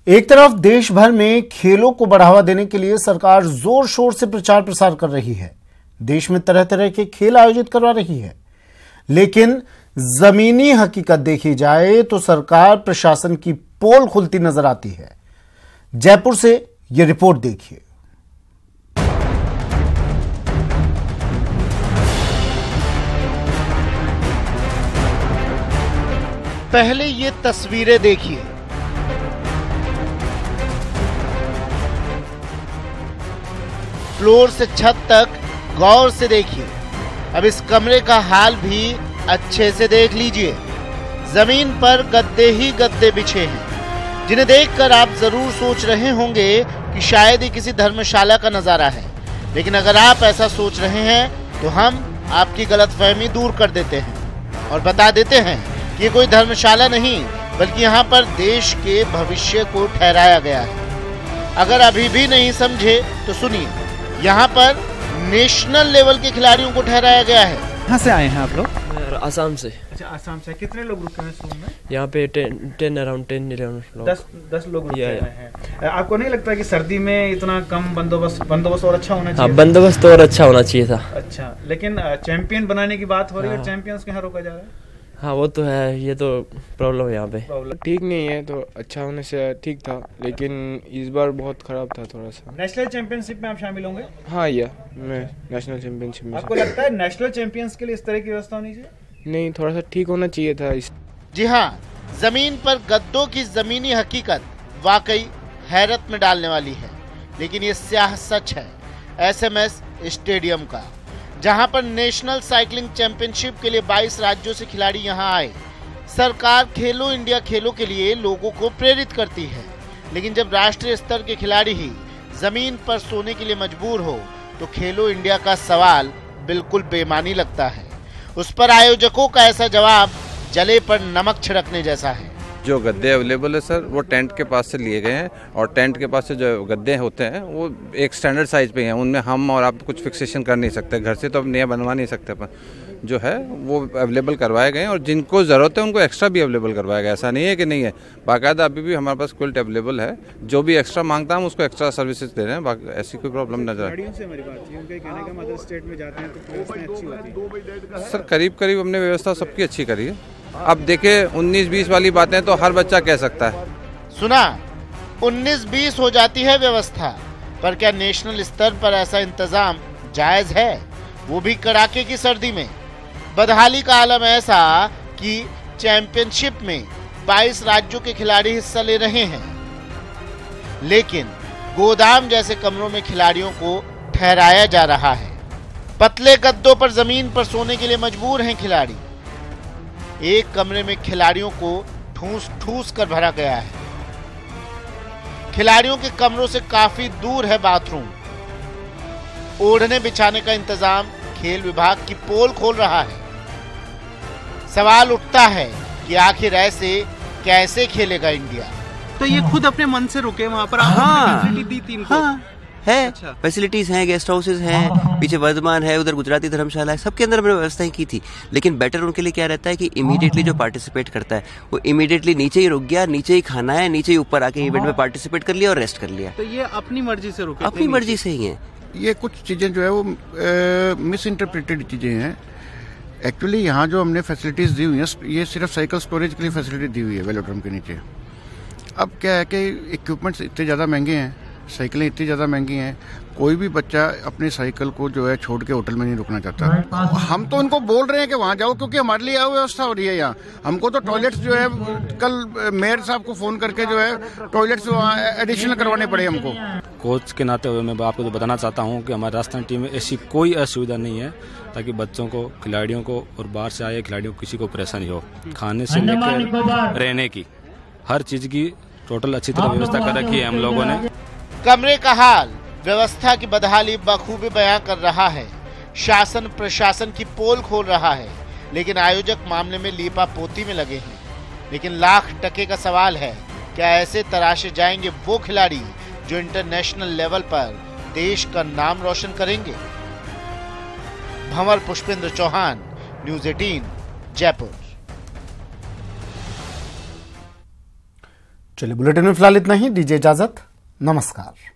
एक तरफ देश भर में खेलों को बढ़ावा देने के लिए सरकार जोर शोर से प्रचार प्रसार कर रही है। देश में तरह तरह के खेल आयोजित करवा रही है, लेकिन जमीनी हकीकत देखी जाए तो सरकार प्रशासन की पोल खुलती नजर आती है। जयपुर से यह रिपोर्ट देखिए। पहले ये तस्वीरें देखिए। फ्लोर से छत तक गौर से देखिए। अब इस कमरे का हाल भी अच्छे से देख लीजिए। जमीन पर गद्दे ही गद्दे बिछे हैं, जिन्हें देखकर आप जरूर सोच रहे होंगे कि शायद ये किसी धर्मशाला का नजारा है। लेकिन अगर आप ऐसा सोच रहे हैं तो हम आपकी गलतफहमी दूर कर देते हैं और बता देते हैं कि ये कोई धर्मशाला नहीं, बल्कि यहाँ पर देश के भविष्य को ठहराया गया है। अगर अभी भी नहीं समझे तो सुनिए। यहाँ पर नेशनल लेवल के खिलाड़ियों को ठहराया गया है। कहाँ से आए हैं आप लोग? आसाम से। अच्छा, आसाम से। कितने लोग रुके हैं रूम में? यहाँ पे 10-11 लोग। 10 लोग रुके हैं। आपको नहीं लगता कि सर्दी में इतना कम बंदोबस्त और अच्छा होना चाहिए? हाँ, बंदोबस्त और अच्छा होना चाहिए था। अच्छा, लेकिन चैंपियन बनाने की बात हो रही है, चैंपियंस के यहाँ रोका जा रहा है। हाँ, वो तो है, ये तो प्रॉब्लम है यहाँ पे। ठीक नहीं है तो अच्छा होने से ठीक था, लेकिन इस बार बहुत खराब था थोड़ा सा। नेशनल चैंपियनशिप में आप शामिल होंगे? हाँ, मैं नेशनल चैंपियनशिप में। आपको लगता है नेशनल चैंपियंस के लिए इस तरह की व्यवस्था होनी चाहिए? नहीं, थोड़ा सा ठीक होना चाहिए था। जी हाँ, जमीन पर गद्दों की जमीनी हकीकत वाकई हैरत में डालने वाली है। लेकिन ये स्याह सच है SMS स्टेडियम का, जहां पर नेशनल साइकिलिंग चैंपियनशिप के लिए 22 राज्यों से खिलाड़ी यहां आए। सरकार खेलो इंडिया खेलों के लिए लोगों को प्रेरित करती है, लेकिन जब राष्ट्रीय स्तर के खिलाड़ी ही जमीन पर सोने के लिए मजबूर हो तो खेलो इंडिया का सवाल बिल्कुल बेमानी लगता है। उस पर आयोजकों का ऐसा जवाब जले पर नमक छिड़कने जैसा है। जो गद्दे अवेलेबल है सर, वो टेंट के पास से लिए गए हैं, और टेंट के पास से जो गद्दे होते हैं वो एक स्टैंडर्ड साइज पे हैं। उनमें हम और आप कुछ फिक्सेशन कर नहीं सकते, घर से तो अब नया बनवा नहीं सकते अपन। जो है वो अवेलेबल करवाए गए हैं, और जिनको ज़रूरत है उनको एक्स्ट्रा भी अवेलेबल करवाया गया। ऐसा नहीं है कि नहीं है, बाकायदा अभी भी हमारे पास क्विल्ट अवेलेबल है। जो भी एक्स्ट्रा मांगता है हम उसको एक्स्ट्रा सर्विसेज दे रहे हैं। बाकी ऐसी कोई प्रॉब्लम नजर है। सर करीब करीब हमने व्यवस्था सबकी अच्छी करी है। अब देखिए 19-20 वाली बातें तो हर बच्चा कह सकता है। सुना, 19-20 हो जाती है व्यवस्था, पर क्या नेशनल स्तर पर ऐसा इंतजाम जायज है, वो भी कड़ाके की सर्दी में? बदहाली का आलम ऐसा कि चैंपियनशिप में 22 राज्यों के खिलाड़ी हिस्सा ले रहे हैं, लेकिन गोदाम जैसे कमरों में खिलाड़ियों को ठहराया जा रहा है। पतले गद्दों पर जमीन पर सोने के लिए मजबूर हैं खिलाड़ी। एक कमरे में खिलाड़ियों को ठूस ठूस कर भरा गया है। खिलाड़ियों के कमरों से काफी दूर है बाथरूम। ओढ़ने बिछाने का इंतजाम खेल विभाग की पोल खोल रहा है। सवाल उठता है कि आखिर ऐसे कैसे खेलेगा इंडिया? तो ये खुद अपने मन से रुके वहाँ पर? हाँ, दी थी इनको। हाँ, है। अच्छा। फैसिलिटीज हैं, गेस्ट हाउसेज हैं, पीछे वर्धमान है, उधर गुजराती धर्मशाला है, सबके अंदर हमने व्यवस्थाएं की थी। लेकिन बेटर उनके लिए क्या रहता है कि इमीडिएटली जो पार्टिसिपेट करता है वो इमीडिएटली नीचे ही रुक गया, नीचे ही खाना है, नीचे ही ऊपर आके इवेंट में पार्टिसिपेट कर लिया और रेस्ट कर लिया। तो ये अपनी मर्जी से रुके? अपनी मर्जी से ही है। ये कुछ चीजें जो है वो मिस इंटरप्रिटेड चीजें हैं। एक्चुअली यहाँ जो हमने फैसिलिटीज दी हुई है, ये सिर्फ साइकिल स्टोरेज के लिए फैसिलिटी दी हुई है वेलोड्रोम के नीचे। अब क्या है कि इक्विपमेंट्स इतने ज़्यादा महंगे हैं, साइकिलें इतनी ज़्यादा महंगी हैं, कोई भी बच्चा अपनी साइकिल को जो है छोड़ के होटल में नहीं रुकना चाहता। हम तो उनको बोल रहे हैं कि वहाँ जाओ, क्योंकि हमारे लिए व्यवस्था हो रही है यहाँ। हमको तो टॉयलेट्स जो है, कल मेयर साहब को फोन करके जो है टॉयलेट्स एडिशनल करवाने पड़े हमको। कोच के नाते हुए मैं आपको तो बताना चाहता हूँ कि हमारी राजस्थान टीम में ऐसी कोई असुविधा नहीं है, ताकि बच्चों को, खिलाड़ियों को और बाहर से आए खिलाड़ियों को किसी को परेशानी हो। खाने से लेकर रहने की हर चीज की टोटल अच्छी तरह व्यवस्था कर रखी है हम लोगों ने। कमरे का हाल व्यवस्था की बदहाली बखूबी बयां कर रहा है। शासन प्रशासन की पोल खोल रहा है, लेकिन आयोजक मामले में लीपा पोती में लगे हैं। लेकिन लाख टके का सवाल है, क्या ऐसे तराशे जाएंगे वो खिलाड़ी जो इंटरनेशनल लेवल पर देश का नाम रोशन करेंगे? भंवर पुष्पेंद्र चौहान, न्यूज़ 18, जयपुर। चलिए बुलेटिन में फिलहाल इतना ही, दीजिए इजाजत, नमस्कार।